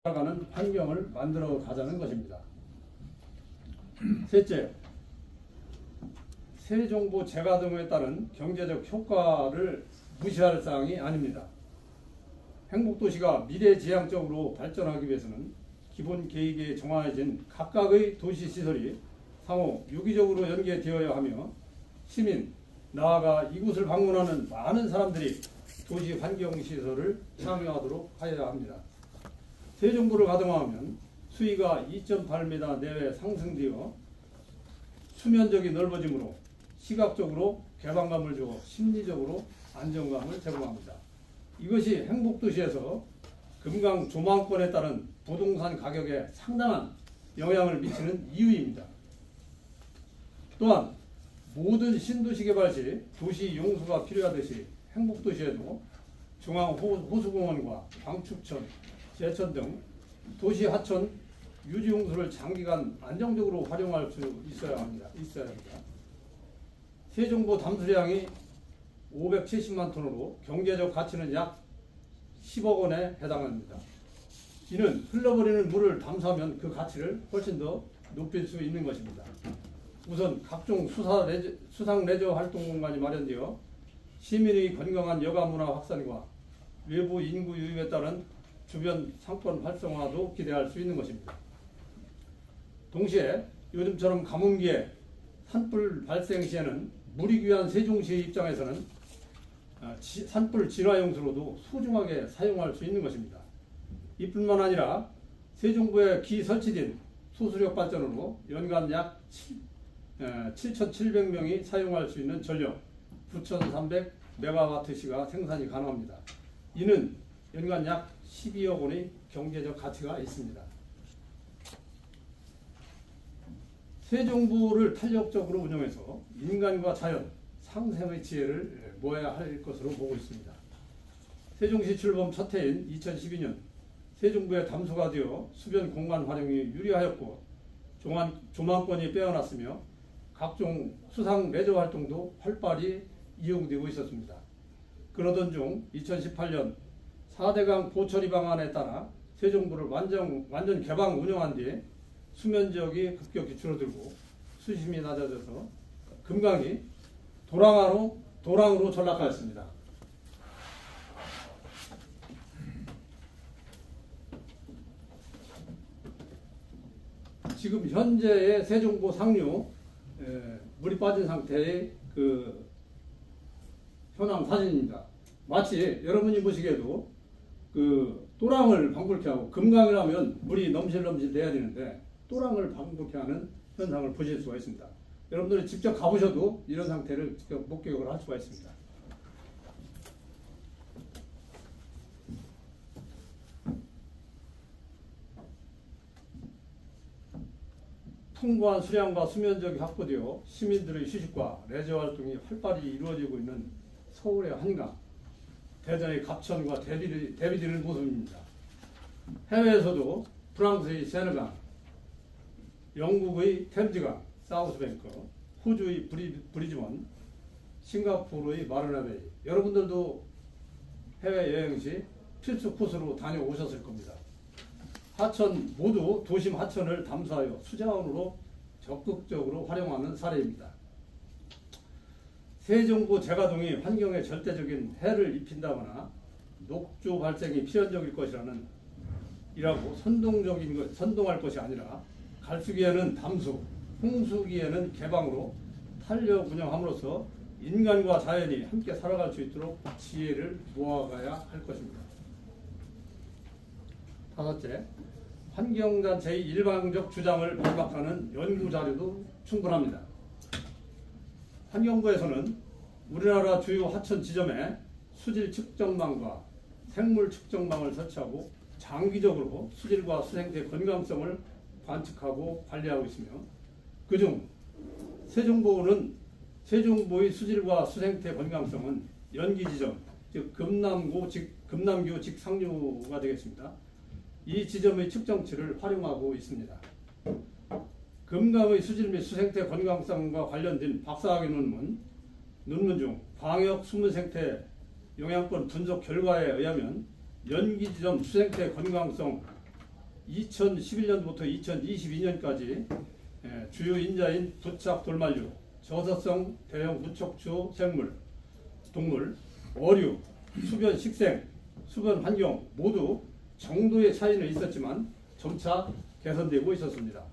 살아가는 환경을 만들어 가자는 것입니다. 셋째, 새 정부 재가동에 따른 경제적 효과를 무시할 사항이 아닙니다. 행복도시가 미래지향적으로 발전하기 위해서는 기본 계획에 정해진 각각의 도시시설이 상호 유기적으로 연계되어야 하며 시민, 나아가 이곳을 방문하는 많은 사람들이 도시 환경시설을 참여하도록 하여야 합니다. 새 정부를 가동하면 수위가 2.8m 내외 상승되어 수면적이 넓어지므로 시각적으로 개방감을 주어 심리적으로 안정감을 제공합니다. 이것이 행복도시에서 금강 조망권에 따른 부동산 가격에 상당한 영향을 미치는 이유입니다. 또한 모든 신도시 개발 시 도시 용수가 필요하듯이 행복도시에도 중앙호수공원과 광축천, 제천 등 도시 하천 유지용수를 장기간 안정적으로 활용할 수 있어야 합니다. 새 정부 담수량이 570만 톤으로 경제적 가치는 약 10억 원에 해당합니다. 이는 흘러버리는 물을 담수하면 그 가치를 훨씬 더 높일 수 있는 것입니다. 우선 각종 수상 레저 활동 공간이 마련되어 시민의 건강한 여가 문화 확산과 외부 인구 유입에 따른 주변 상권 활성화도 기대할 수 있는 것입니다. 동시에 요즘처럼 가뭄기에 산불 발생 시에는 물이 귀한 세종시의 입장에서는 산불 진화용수로도 소중하게 사용할 수 있는 것입니다. 이뿐만 아니라 새 정부에 기설치된 소수력 발전으로 연간 약 7,700명이 사용할 수 있는 전력 9,300메가와트시가 생산이 가능합니다. 이는 연간 약 12억 원의 경제적 가치가 있습니다. 새 정부를 탄력적으로 운영해서 인간과 자연, 상생의 지혜를 모아야 할 것으로 보고 있습니다. 세종시 출범 첫 해인 2012년 새 정부의 담수가 되어 수변 공간 활용이 유리하였고 조망권이 빼어났으며 각종 수상 레저 활동도 활발히 이용되고 있었습니다. 그러던 중 2018년 4대강 보처리 방안에 따라 새 정부를 완전 개방 운영한 뒤에 수면지역이 급격히 줄어들고 수심이 낮아져서 금강이 도랑으로 전락하였습니다. 지금 현재의 새 정부 상류 물이 빠진 상태의 그 현황 사진입니다. 마치 여러분이 보시기에도 그 또랑을 방불케 하고 금강이라면 물이 넘실넘실 돼야 되는데 또랑을 방불케 하는 현상을 보실 수가 있습니다. 여러분들이 직접 가보셔도 이런 상태를 직접 목격을 할 수가 있습니다. 풍부한 수량과 수면적이 확보되어 시민들의 휴식과 레저 활동이 활발히 이루어지고 있는 서울의 한강, 대전의 갑천과 대비되는 모습입니다. 해외에서도 프랑스의 세느강, 영국의 템즈강, 사우스뱅크, 호주의 브리즈번, 싱가포르의 마르나베이, 여러분들도 해외여행 시 필수 코스로 다녀오셨을 겁니다. 하천 모두 도심 하천을 담수하여 수자원으로 적극적으로 활용하는 사례입니다. 새 정부 재가동이 환경에 절대적인 해를 입힌다거나 녹조 발생이 필연적일 것이라는 이라고 선동할 것이 아니라 갈수기에는 담수, 홍수기에는 개방으로 탄력 운영함으로써 인간과 자연이 함께 살아갈 수 있도록 지혜를 모아가야 할 것입니다. 다섯째, 환경단체의 일방적 주장을 반박하는 연구자료도 충분합니다. 환경부에서는 우리나라 주요 하천 지점에 수질 측정망과 생물 측정망을 설치하고 장기적으로 수질과 수생태 건강성을 관측하고 관리하고 있으며 그중 세종보의 수질과 수생태 건강성은 연기지점, 즉 금남교 직상류가 되겠습니다. 이 지점의 측정치를 활용하고 있습니다. 금강의 수질 및 수생태 건강성과 관련된 박사학위 논문 중 광역 수문생태 영양권 분석 결과에 의하면 연기지점 수생태 건강성 2011년부터 2022년까지 주요 인자인 부착 돌만류, 저서성 대형 무척추 생물, 동물, 어류, 수변 식생, 수변 환경 모두 정도의 차이는 있었지만 점차 개선되고 있었습니다.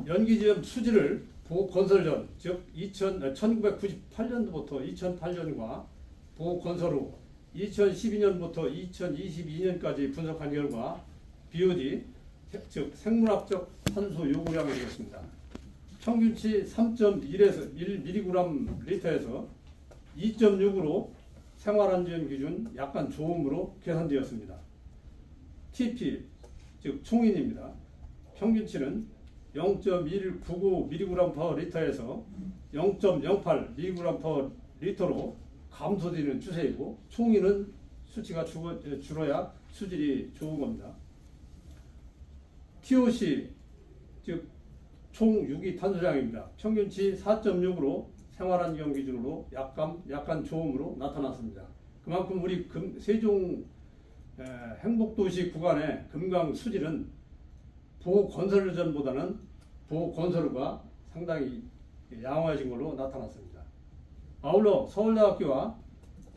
연기지점 수지를 보건설 전, 즉 1998년부터 2008년과 보건설 후 2012년부터 2022년까지 분석한 결과 BOD, 즉 생물학적 산소 요구량이 되었습니다. 평균치 3.1에서 1mg 리터에서 2.6으로 생활안전 기준 약간 좋음으로 개선되었습니다. TP, 즉 총인입니다. 평균치는 0.199mg/L에서 0.08mg/L로 감소되는 추세이고, 총인은 수치가 줄어야 수질이 좋은 겁니다. TOC, 즉 총 유기탄소량입니다. 평균치 4.6으로 생활환경 기준으로 약간 좋음으로 나타났습니다. 그만큼 우리 세종 행복도시 구간의 금강 수질은 보건설전보다는 보건설후가 상당히 양호해진 걸로 나타났습니다. 아울러 서울대학교와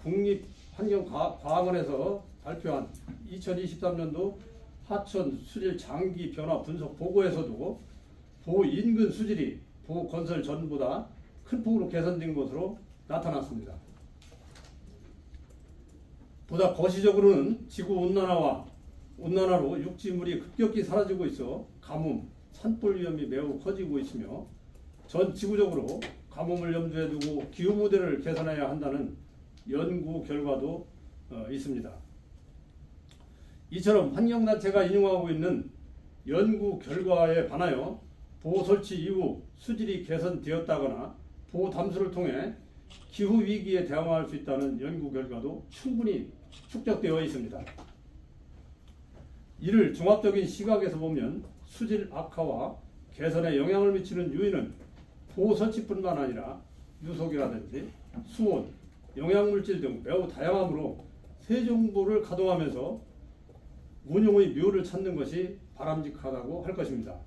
국립환경과학원에서 발표한 2023년도 하천 수질 장기 변화 분석 보고에서도 보인근 수질이 보건설 전보다 큰 폭으로 개선된 것으로 나타났습니다. 보다 거시적으로는 지구온난화로 육지물이 급격히 사라지고 있어 가뭄, 산불 위험이 매우 커지고 있으며 전 지구적으로 가뭄을 염두에 두고 기후 모델을 개선해야 한다는 연구 결과도 있습니다. 이처럼 환경단체가 인용하고 있는 연구 결과에 반하여 보호 설치 이후 수질이 개선되었다거나 보호 담수를 통해 기후 위기에 대응할 수 있다는 연구 결과도 충분히 축적되어 있습니다. 이를 종합적인 시각에서 보면 수질 악화와 개선에 영향을 미치는 요인은 보호 설치뿐만 아니라 유속이라든지 수온, 영양물질 등 매우 다양하므로 세종보를 가동하면서 운용의 묘를 찾는 것이 바람직하다고 할 것입니다.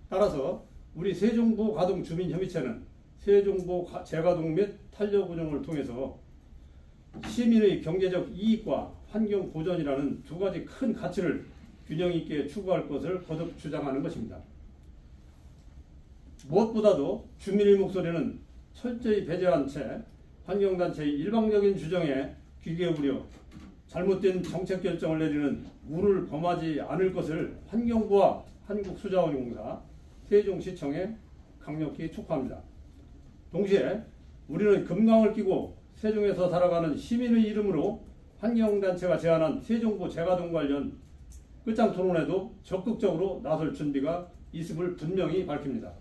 따라서 우리 세종보 가동 주민협의체는 세종보 재가동 및 탄력 운영을 통해서 시민의 경제적 이익과 환경 보전이라는 두 가지 큰 가치를 균형 있게 추구할 것을 거듭 주장하는 것입니다. 무엇보다도 주민의 목소리는 철저히 배제한 채 환경단체의 일방적인 주장에 귀 기울여 잘못된 정책 결정을 내리는 우를 범하지 않을 것을 환경부와 한국수자원공사, 세종시청에 강력히 촉구합니다. 동시에 우리는 금강을 끼고 세종에서 살아가는 시민의 이름으로 환경단체가 제안한 세종보 재가동 관련 끝장 토론에도 적극적으로 나설 준비가 있음을 분명히 밝힙니다.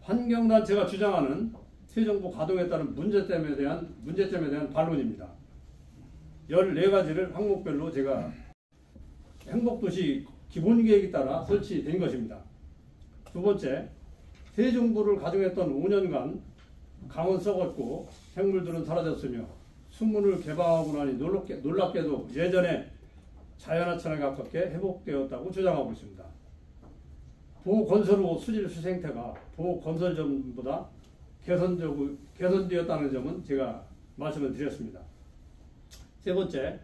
환경단체가 주장하는 세종보 가동에 따른 문제점에 대한 반론입니다. 14가지를 항목별로 제가 행복도시 기본계획에 따라 설치된 것입니다. 두 번째, 세종보를 가동했던 5년간 강은 썩었고 생물들은 사라졌으며 수문을 개방하고 나니 놀랍게도 예전에 자연하천에 가깝게 회복되었다고 주장하고 있습니다. 보건설 후 수질 수생태가 보건설 전보다 개선되었다는 점은 제가 말씀을 드렸습니다. 세 번째,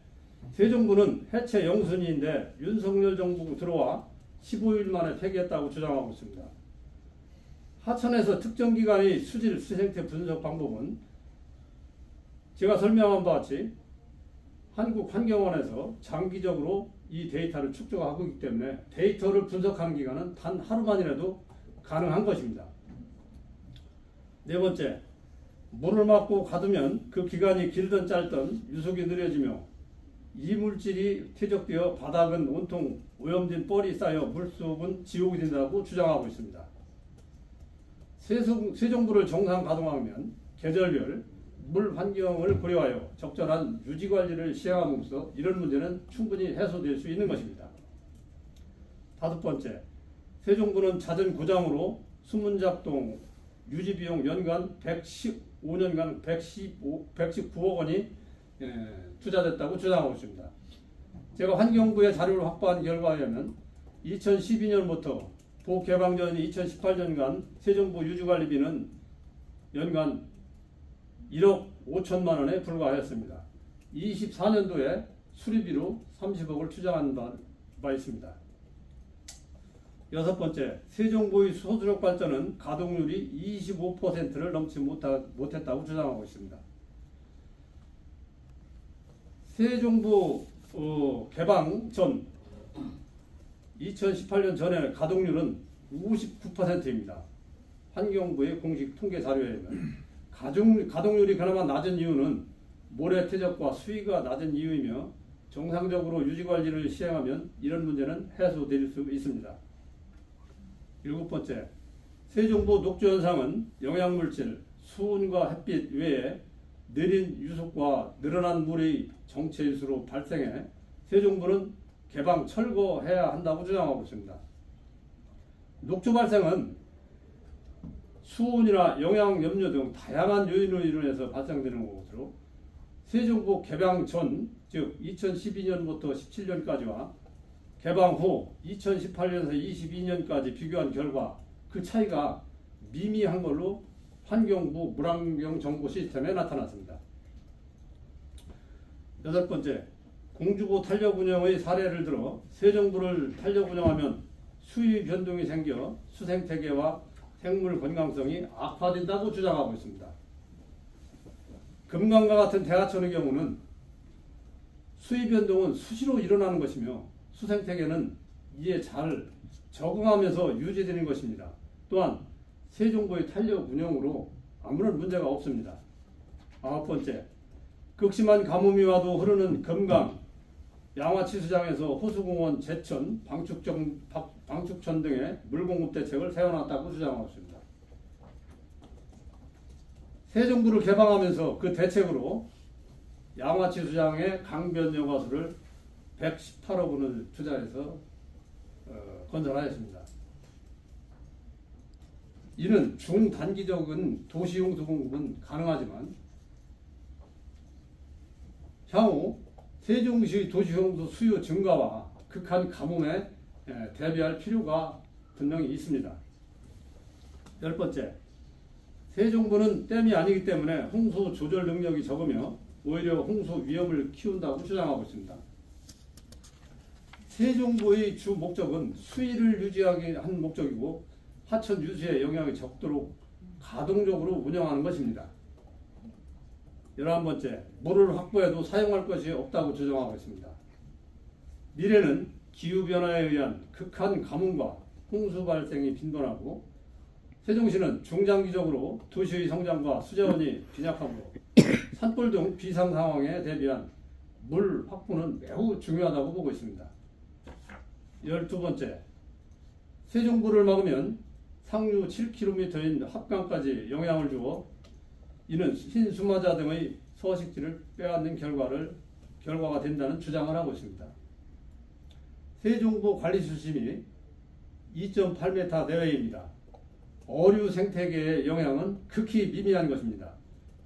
세종보는 해체 영순위인데 윤석열 정부 들어와 15일 만에 폐기했다고 주장하고 있습니다. 하천에서 특정 기간의 수질 수생태 분석 방법은 제가 설명한 바와 같이 한국환경원에서 장기적으로 이 데이터를 축적하고 있기 때문에 데이터를 분석하는 기간은 단 하루만이라도 가능한 것입니다. 네 번째, 물을 맞고 가두면 그 기간이 길든 짧든 유속이 느려지며 이물질이 퇴적되어 바닥은 온통 오염된 뻘이 쌓여 물속은 지옥이 된다고 주장하고 있습니다. 세종보를 정상 가동하면 계절별 물 환경을 고려하여 적절한 유지 관리를 시행함으로써 이런 문제는 충분히 해소될 수 있는 것입니다. 다섯 번째, 세종보는 잦은 고장으로 수문작동 유지비용 연간 115년간 119억 원이 투자됐다고 주장하고 있습니다. 제가 환경부의 자료를 확보한 결과에 의하면 2012년부터 보개방 전 2018년간 새 정부 유지관리비는 연간 1억 5천만 원에 불과하였습니다. 24년도에 수리비로 30억을 투자한 바 있습니다. 여섯 번째, 새 정부의 소수력 발전은 가동률이 25%를 넘지 못했다고 주장하고 있습니다. 새 정부 개방 전 2018년 전에 가동률은 59%입니다. 환경부의 공식 통계 자료에 의하면 가동률이 그나마 낮은 이유는 모래 퇴적과 수위가 낮은 이유이며 정상적으로 유지관리를 시행하면 이런 문제는 해소될 수 있습니다. 일곱 번째, 새 정부 녹조 현상은 영양물질, 수온과 햇빛 외에 느린 유속과 늘어난 물의 정체일수로 발생해 새 정부는 개방 철거해야 한다고 주장하고 있습니다. 녹조 발생은 수온이나 영양 염료 등 다양한 요인으로 인해서 발생되는 것으로 새 정부 개방 전, 즉 2012년부터 17년까지와 개방 후 2018년에서 22년까지 비교한 결과 그 차이가 미미한 걸로 환경부 물환경 정보 시스템에 나타났습니다. 여덟 번째, 공주보 탄력 운영의 사례를 들어 새 정부를 탄력 운영하면 수위 변동이 생겨 수생태계와 생물 건강성이 악화된다고 주장하고 있습니다. 금강과 같은 대하천의 경우는 수위 변동은 수시로 일어나는 것이며 수생태계는 이에 잘 적응하면서 유지되는 것입니다. 또한 새 정부의 탄력 운영으로 아무런 문제가 없습니다. 아홉 번째, 극심한 가뭄이 와도 흐르는 금강, 양화치수장에서 호수공원, 제천, 방축천 등의 물공급 대책을 세워놨다고 주장하고 있습니다. 새 정부를 개방하면서 그 대책으로 양화치수장의 강변 여과수를 118억 원을 투자해서 건설하였습니다. 이는 중단기적인 도시용수 공급은 가능하지만 향후 세종시 도시용수 수요 증가와 극한 가뭄에 대비할 필요가 분명히 있습니다. 열 번째, 새 정부는 댐이 아니기 때문에 홍수 조절 능력이 적으며 오히려 홍수 위험을 키운다고 주장하고 있습니다. 새 정부의 주 목적은 수위를 유지하기 한 목적이고 하천 유수에 영향이 적도록 가동적으로 운영하는 것입니다. 11번째, 물을 확보해도 사용할 것이 없다고 주장하고 있습니다. 미래는 기후변화에 의한 극한 가뭄과 홍수 발생이 빈번하고 세종시는 중장기적으로 도시의 성장과 수자원이 빈약하므로 산불 등 비상 상황에 대비한 물 확보는 매우 중요하다고 보고 있습니다. 12번째, 새 정부를 막으면 상류 7km인 합강까지 영향을 주어 이는 흰수마자 등의 서식지를 빼앗는 결과가 된다는 주장을 하고 있습니다. 새 정부 관리 수심이 2.8m 내외입니다. 어류 생태계의 영향은 극히 미미한 것입니다.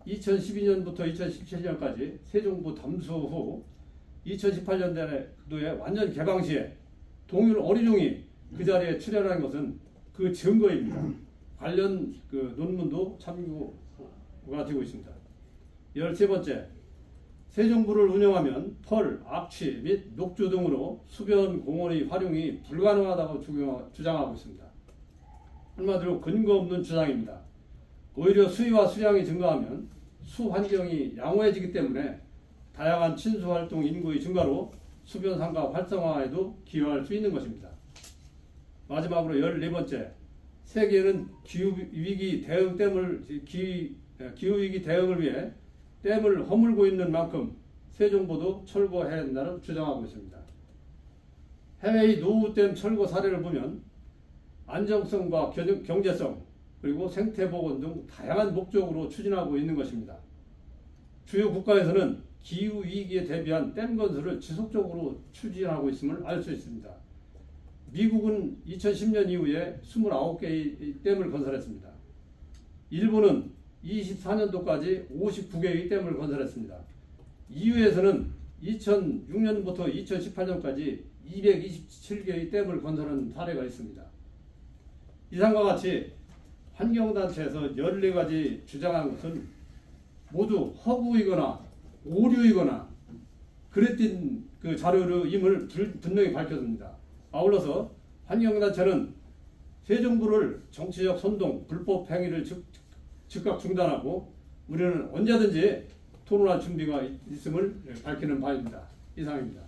2012년부터 2017년까지 새 정부 담수 후 2018년도에 완전 개방 시에 동일 어류종이 그 자리에 출현한 것은 그 증거입니다. 관련 논문도 참고가 되고 있습니다. 13번째, 새 정부를 운영하면 펄, 악취 및 녹조 등으로 수변 공원의 활용이 불가능하다고 주장하고 있습니다. 한마디로 근거 없는 주장입니다. 오히려 수위와 수량이 증가하면 수 환경이 양호해지기 때문에 다양한 친수활동 인구의 증가로 수변 상가 활성화에도 기여할 수 있는 것입니다. 마지막으로 14번째, 세계는 기후위기 대응을 위해 댐을 허물고 있는 만큼 새 정부도 철거해야 한다는 주장하고 있습니다. 해외의 노후댐 철거 사례를 보면 안정성과 경제성 그리고 생태보건 등 다양한 목적으로 추진하고 있는 것입니다. 주요 국가에서는 기후위기에 대비한 댐 건설을 지속적으로 추진하고 있음을 알 수 있습니다. 미국은 2010년 이후에 29개의 댐을 건설했습니다. 일본은 24년도까지 59개의 댐을 건설했습니다. EU에서는 2006년부터 2018년까지 227개의 댐을 건설한 사례가 있습니다. 이상과 같이 환경단체에서 14가지 주장한 것은 모두 허구이거나 오류이거나 그랬던 그 자료임을 분명히 밝혔습니다. 아울러서 환경단체는 새 정부를 정치적 선동, 불법 행위를 즉각 중단하고 우리는 언제든지 토론할 준비가 있음을 밝히는 바입니다. 이상입니다.